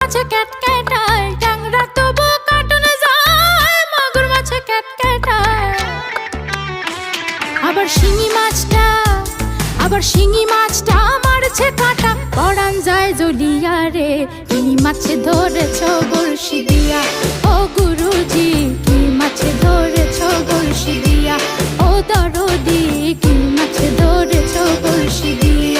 মাছে ক্যাটক্যাটায়, ট্যাংরা তবু কাটুনে যায়, মাগুর মাছে ক্যাটক্যাটায়। আবার শিঙি মাছটা মারছে কাঁটা, পরান যায় জ্বলিয়া রে। কি মাছে ধরেছ বড়শি দিয়া, ও গুরুজি কি মাছে ধরেছ বড়শি দিয়া, ও দরদি কি মাছে ধরেছ বড়শি দিয়া।